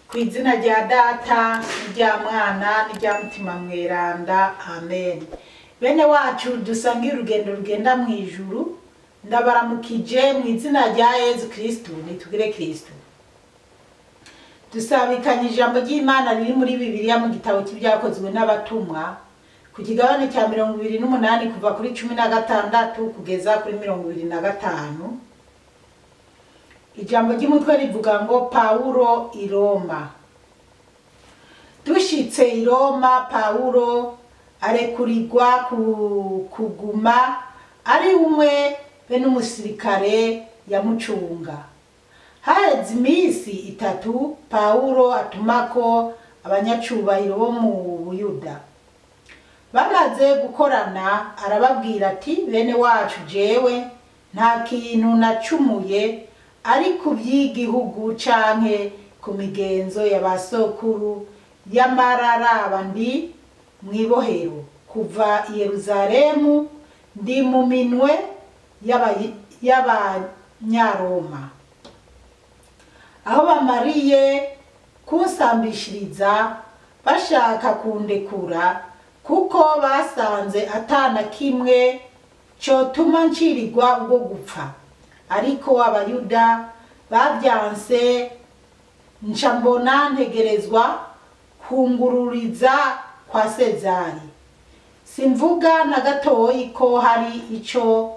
Kw'izina rya Data n'irya Mwana n'irya Mutima Mweranda, amen. Bene wacu dusangiye urugendo rugenda mw'ijuru, ndabaramukije mw'izina rya Yezu Kristu, nitugire Kristu. Dusabikanye ijambo ry'Imana riri muri Bibiliya mu gitabo cy'ibyakozwe n'abatumwa ku kigabane cya 28 kuva kuri 16 kugeza kuri 25. Ijambo ry'umutwe rivuga ngo Paulo i Roma. Dushitse i Roma, Paulo arekurirwa kuguma ari umwe be n'umusirikare yamucunga. Haheze iminsi itatu Paulo atumako abanyacubahiro bo mu Buyuda. Bamaze gukorana arababwira ati, bene wacu jewe nta kintu nacumuye ari ku by'igihugu canke ku migenzo y'abasokuru y'amararaba ndi mwibohero kuva i Yerusalemu ndi mu minwe y'abanyaroma. Aho bamariye kunsambishiriza bashaka kundekura kuko basanze atana kimwe cotuma ncirirwa ubwo gupfa. Ariko abayuda babyanse, nca mbona ntegerezwa kungururiza kwa Sezari. Simvuga na gatoyi ko hari ico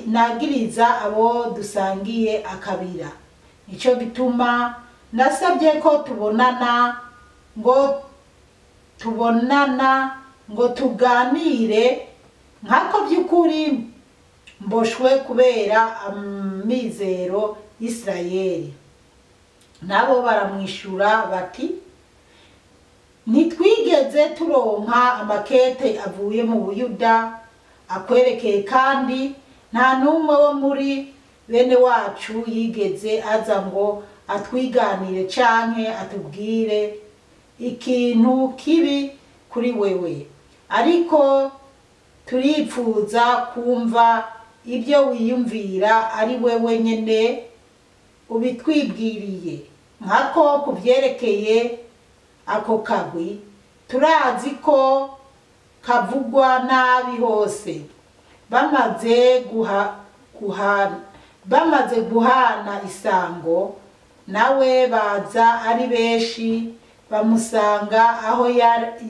nagiriza abo dusangiye akabira. Nico gituma nasabye ko tubonana ngo tuganire nkako by'ukuri mboshwe kubera amizero Isirayeli. Nabo baramwishura bati, nitwigeze turonka amakete avuye mu Buyuda akwerekeye, kandi nta numwe wo muri bene wacu yigeze aza ngo atwiganire canke atubwire ikintu kibi kuri wewe. Ariko turipfuza kumva ibyo wiyumvira ari wewe nyene ubitwibwiriye. Nkako kuvyerekeye ako kagwi turazi ko kavugwa nabi hose. Bamaze guhana isango, nawe baza ari benshi bamusanga aho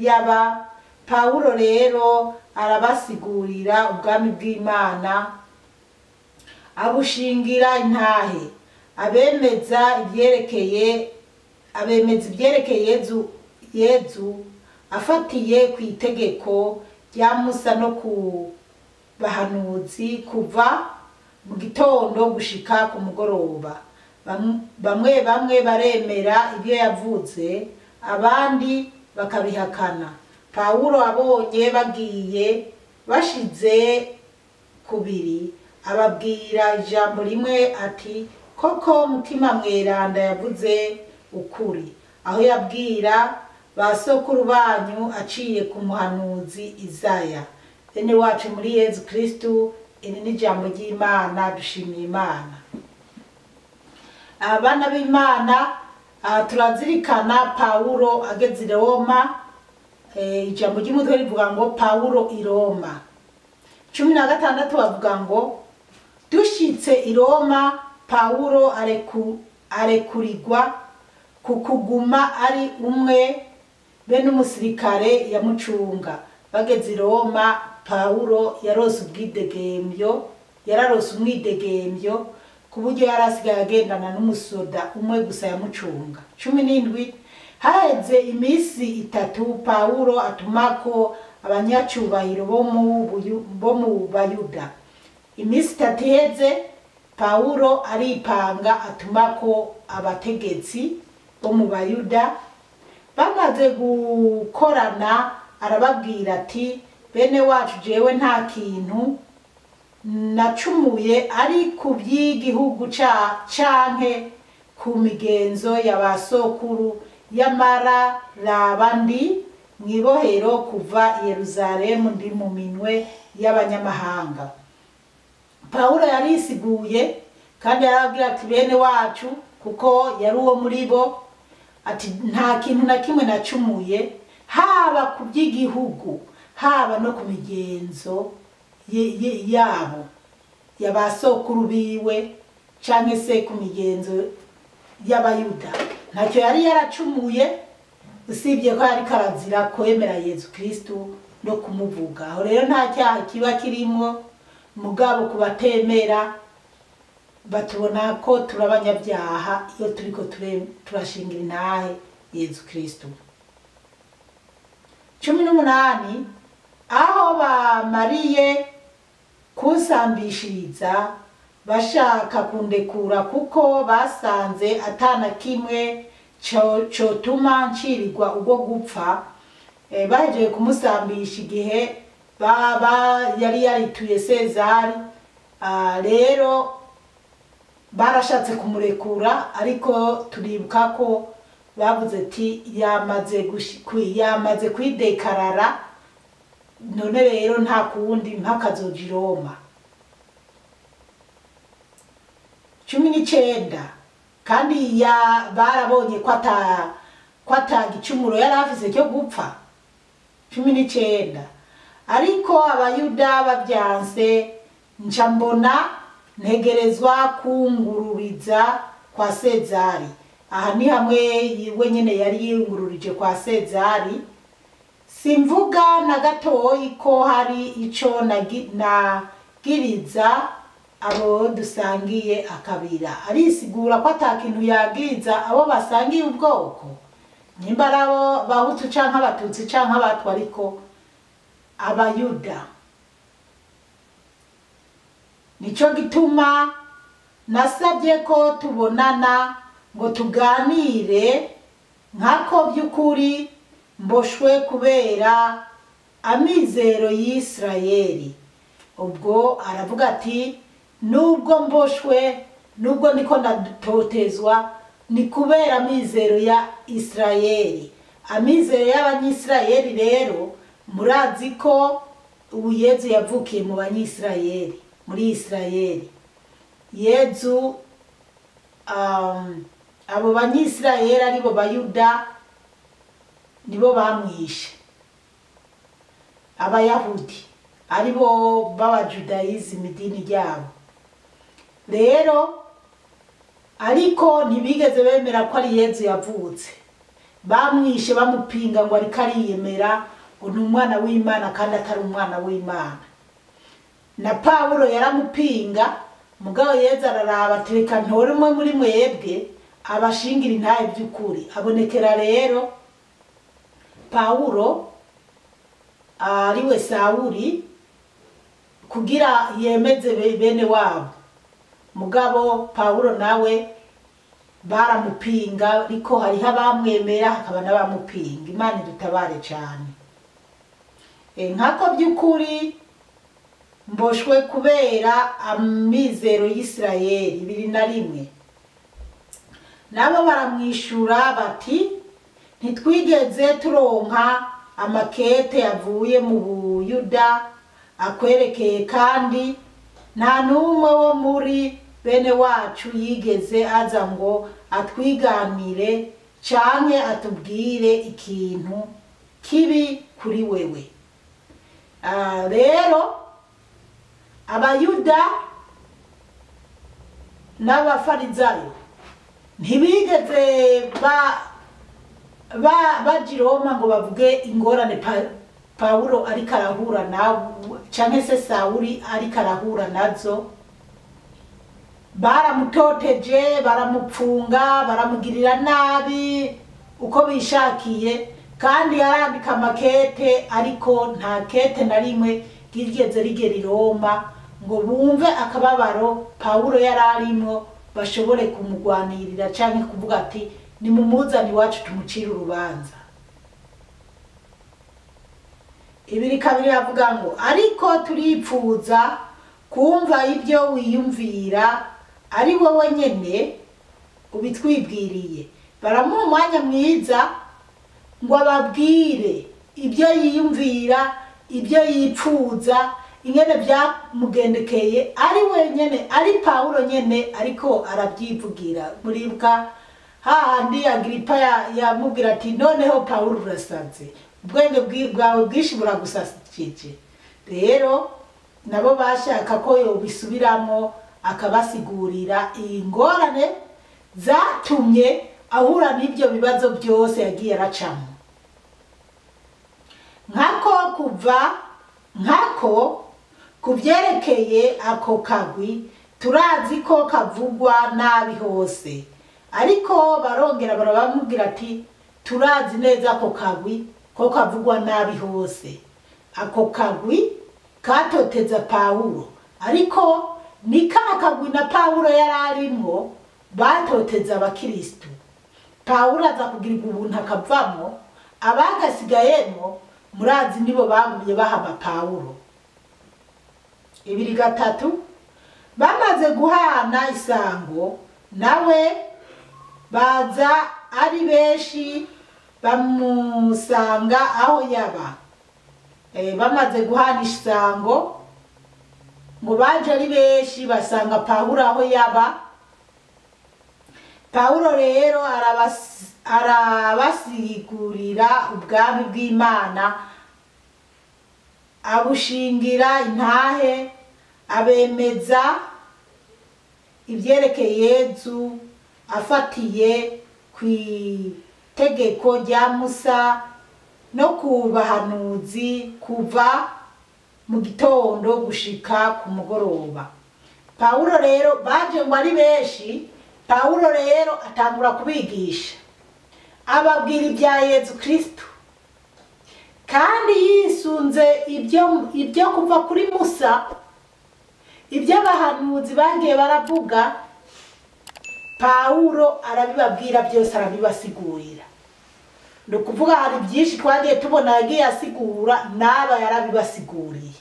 yaba. Paulo rero arabasigurira ubwami bw'Imana, abushingira intahe, abemeza ivyerekeye Yezu afatiye ku itegeko rya Musa no ku bahanuzi kuva mu gitondo gushika ku mugoroba. Bamwe baremera ibyo yavuze, abandi bakabihakana. Paulo abonye bagiye bashize kubiri, ababwira ijambo rimwe ati, koko Mutima Mweranda yavuze ukuri aho yabwira basokuru banyu aciye ku muhanuzi Izaya. Bene wacu muri Yezu Kristu, iri ni ijambo ry'Imana. Dushimiye Imana. Abana b'Imana, turazirikana Paulo ageze i Roma. Ijambo ry'umutwe rivuga ngo Paulo i Roma. 16 bavuga ngo dushitse i Roma, Paulo arekurirwa kuguma ari umwe be n'umusirikare yamucunga. Bageze i Roma, Paulo yarose umwidegembyo ku buryo yarasigaye agendana n'umusoda umwe gusa yamucunga. 17 haheze iminsi itatu Paulo atumako abanyacubahiro bo mu Bayuda. Iminsi itatu iheze, Paulo aripanga atumako abategetsi bo mu Bayuda. Bamaze gukorana arababwira ati, bene wacu jewe nta kintu nacumuye ari ku by'igihugu canke ku migenzo y'abasokuru y'amararaba ndi mwibohero kuva i Yerusalemu ndi mu minwe y'abanyamahanga. Paulo yarisiguye kandi yarabwira ati, bene wacu kuko yari uwo muri bo, ati nta kintu na kimwe nacumuye, haba ku by'igihugu haba no ku migenzo yabo y'abasokuru biwe canke se ku migenzo y'abayuda. Ntacyo yari yaracumuye usibye ko yari karazira kwemera Yesu Kristo no kumuvuga. Aho rero nta cyaha kiba kirimo, mugabo kubatemera batubona ko turabanyabyaha iyo turiko turashingira intahe Yesu Kristo. 18 aho bamariye kusambishiriza bashaka kundekura kuko basanze atana kimwe cotuma ncirirwa ubwo gupfa, bahejeje kumusambisha igihe yari yarituye Sezari. Rero barashatse kumurekura, ariko turibuka ko bavuze ati yamaze kwidekarara, none rero nta kuwundi mpaka azoja i Roma. 19 kandi barabonye ko ata gicumuro yari afise cyo gupfa. 19 ariko abayuda babyanse, nca mbona ntegerezwa kungururiza kwa Sezari. Aha ni hamwe we nyene yari yingururije kwa Sezari. Simvuga na gatoyi ko hari ico nagiriza abo dusangiye akabira. Arisigura ko atakintu yagiriza abo basangiye ubwoko, nimba arabo bahutu canke abatutsi canke abatwa, ariko abayuda. Nico gituma nasabye ko tubonana ngo tuganire, nkako by'ukuri mboshwe kubera amizero y'Isirayeli. Ubwo aravuga ati nubwo mboshwe, nubwo niko ndatotezwa, ni kubera amizero ya Isirayeli. Amizero y'Abanyisirayeli rero murazi ko ubu Yezu yavukiye mu Banyisirayeli, muri Isirayeli. Yezu abo Banyisirayeli aribo Bayuda nibo bamwishe, Abayahudi aribo b'Abajudayizmu idini ryabo. Rero ariko ntibigeze bemera ko ari Yezu yavutse, bamwishe bamupinga ngo ariko ariyemera ngo ni umwana w'Imana kandi atari umwana w'Imana. Na Pawulo yaramupinga, mugabo Yezu araraba tereka ntore umwe muri mwebwe abashingira intahe by'ukuri. Abonekera rero Pawulo ariwe Sawuli kugira yemeze bene wabo, mugabo Pawulo nawe baramupinga, ariko hariho abamwemera hakaba n'abamupinga. Imana idutabare cyane. Nkako by'ukuri mboshwe kubera amizero y'Isirayeli. 21 nabo baramwishura bati ntitwigeze turonka amakete avuye mu Buyuda akwerekeye, kandi nta numwe wo muri bene wacu yigeze aza ngo atwiganire canke atubwire ikintu kibi kuri wewe. Rero Abayuda n'Abafarizayo ntibigeze baja i Roma ngo bavuge ingorane Pawulo ariko arahura nabo canke se Sawuli ariko arahura nazo. Baramutoteje, baramupfunga, baramugirira nabi uko bishakiye, kandi yarandika amakete, ariko nta kete na rimwe ryigeze rigera i Roma ngo bumve akababaro Pawulo yararimo bashobore kumugwanirira canke kuvuga ati ni mumuzani wacu tumucira urubanza. 2 avuga ngo ariko turipfuza kumva ibyo wiyumvira ari wowe nyene ubitwibwiriye. Baramuha umwanya mwiza ngo ababwire ibyo yiyumvira, ibyo yipfuza, ingene byamugendekeye ari wenyene, ari Pawulo nyene ariko arabyivugira. Muribuka hahandi Agripa yamubwira ati noneho Pawulo urasaze, ubwenge bwawe bwishi buragusasije. Rero nabo bashaka ko yobisubiramo akabasigurira ingorane zatumye ahura n'ibyo bibazo byose yagiye aracamo. Nkako kubyerekeye ako kagwi turazi ko kavugwa nabi hose, ariko barongera barabamubwira ati turazi neza ako kagwi ko kavugwa nabi hose. Ako kagwi katoteza Pawulo, ariko ni ka kagwi na Pawulo yararimwo batoteza abakristo. Pawulo aza kugirirwa ubuntu akavamo, abagasigayemo murazi nibo bagumye bahama Pawulo. 2:3 bamaze guhana isango nawe baza ari benshi bamusanga aho yaba. Bamaze guhana isango ngo baje ari benshi basanga Pawulo aho yaba. Pawulo rero arabasigurira ubwami bw'Imana, abushingira intahe, abemeza ibyerekeye Yezu afatiye ku itegeko rya Musa no ku bahanuzi kuva mu gitondo gushika ku mugoroba. Pawulo rero baje ngo ari benshi. Pawulo rero atangura kubigisha, ababwira ibya Yezu Kristo, kandi yisunze ibyo kuva kuri Musa, ibyo abahanuzi bagiye baravuga. Pawulo arabibabwira byose, arabibasigurira. No kuvuga hari byinshi twagiye tubona yagiye asigura, naba yarabibasiguriye.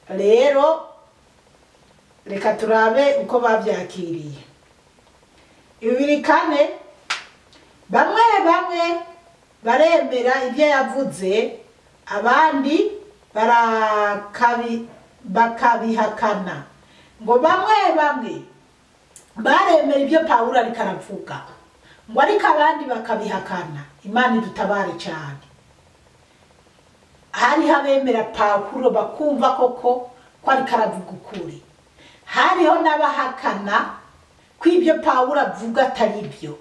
Rero reka turabe uko babyakiriye. 2:4 bamwe baremera ibyo yavuze, abandi bakabihakana. Ngo bamwe baremera ibyo Pawulo ariko aravuga, ngo ariko abandi bakabihakana. Imana idutabare cyane. Hari abemera Pawulo bakumva koko ko ariko aravuga ukuri, hariho n'abahakana ko ibyo Pawulo avuga atari byo,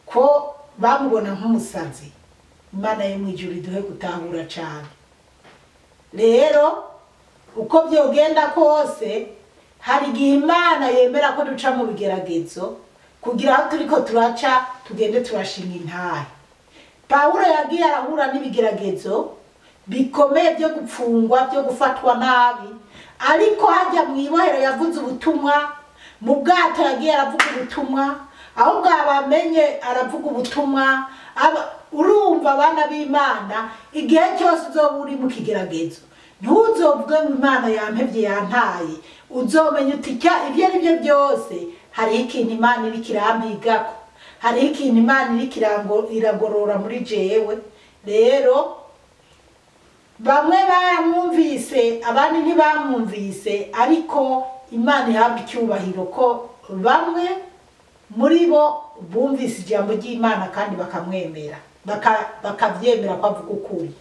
ko bamubona nk'umusazi. Imana yo mu ijuru iduhe gutahura cyane. Rero uko byogenda kose, hari igihe Imana yemera ko duca mu bigeragezo kugira aho turiko turaca tugende turashinga intahe. Pawulo yagiye arahura n'ibigeragezo bikomeye byo gupfungwa, byo gufatwa nabi, ariko hajya mu ibohero yavuze ubutumwa, mu bwato yagiye aravuga ubutumwa, aho bwabamenye aravuga ubutumwa. Urumva abana b'Imana, igihe cyose uzoba uri mu kigeragezo ntuzovuge ngo Imana yampevye yantaye, uzomenya uti ibyo ari byo byose hariho ikintu Imana iri kirampigako, hariho ikintu Imana iri iragorora muri jewe. Rero bamwe baramwumvise, abandi ntibamwumvise, ariko Imana ihabwa icyubahiro ko bamwe muri bo bumvise ijambo ry'Imana kandi bakamwemera, bakabyemera ko avuga ukuri.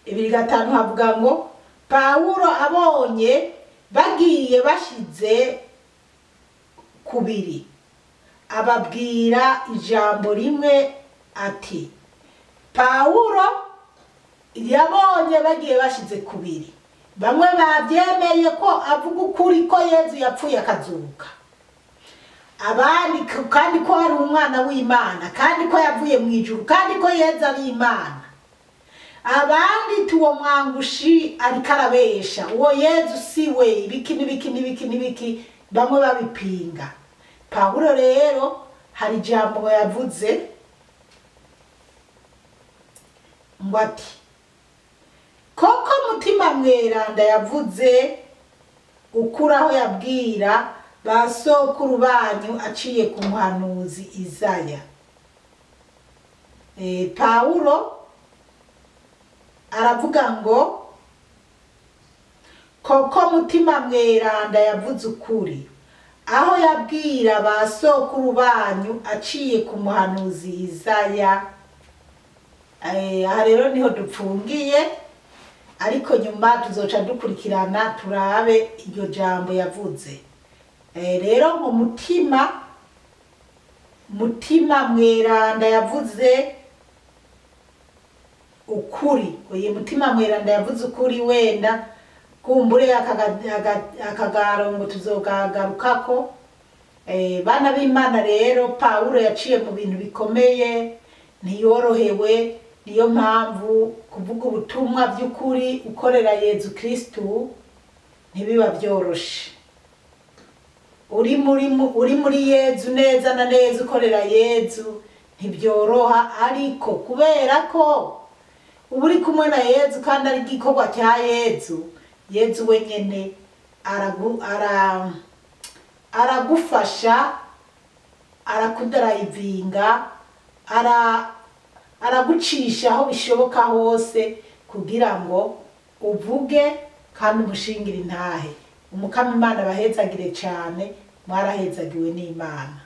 2:5 havuga ngo Pawulo abonye bagiye bashize kubiri, ababwira ijambo rimwe ati. Pawulo yabonye bagiye bashize kubiri, bamwe babyemeye ko avuga ukuri ko Yezu yapfuye akazuka, abandi kandi ko ari umwana w'Imana, kandi ko yavuye mu ijuru, kandi ko Yezu ari Imana. Abandi tuwo mwangushi ariko arabesha, uwo Yezu siwe, ibiki bamwe babipinga. Pawulo rero hari ijambo yavuze ngo ati, koko mutima mweranda yavuze ukuraho yabwira ba sokuru banyu aciye ku muhanuzi Izaya. Pawulo aravuga ngo koko mutima mweranda yavuze ukuri aho yabwira ba sokuru banyu aciye ku muhanuzi Yesaya. Aha rero niho dupfungiye, ariko nyuma tuzoca dukurikirana turabe iryo jambo yavuze. Rero ngo mutima mweranda yavuze ukuri. Uyu mutima mweranda yavuze ukuri, wenda kumbure akagarongo tuzogagarukako. Bana b'Imana rero Pawulo yaciye mu bintu bikomeye, ntiyorohewe. Niyo mpamvu kuvuga ubutumwa by'ukuri ukorera Yezu Kristu ntibiba byoroshe. Uri muri Yezu neza na neza ukorera Yezu ntibyoroha, ariko kubera ko uba uri kumwe na Yezu kandi ari igikorwa cya Yezu, Yezu wenyene aragufasha, arakudarayivinga, aragucisha aho bishoboka hose kugira ngo uvuge kandi umushingire intahe. Umukama Imana bahezagire cyane, mwarahezagiwe n'Imana.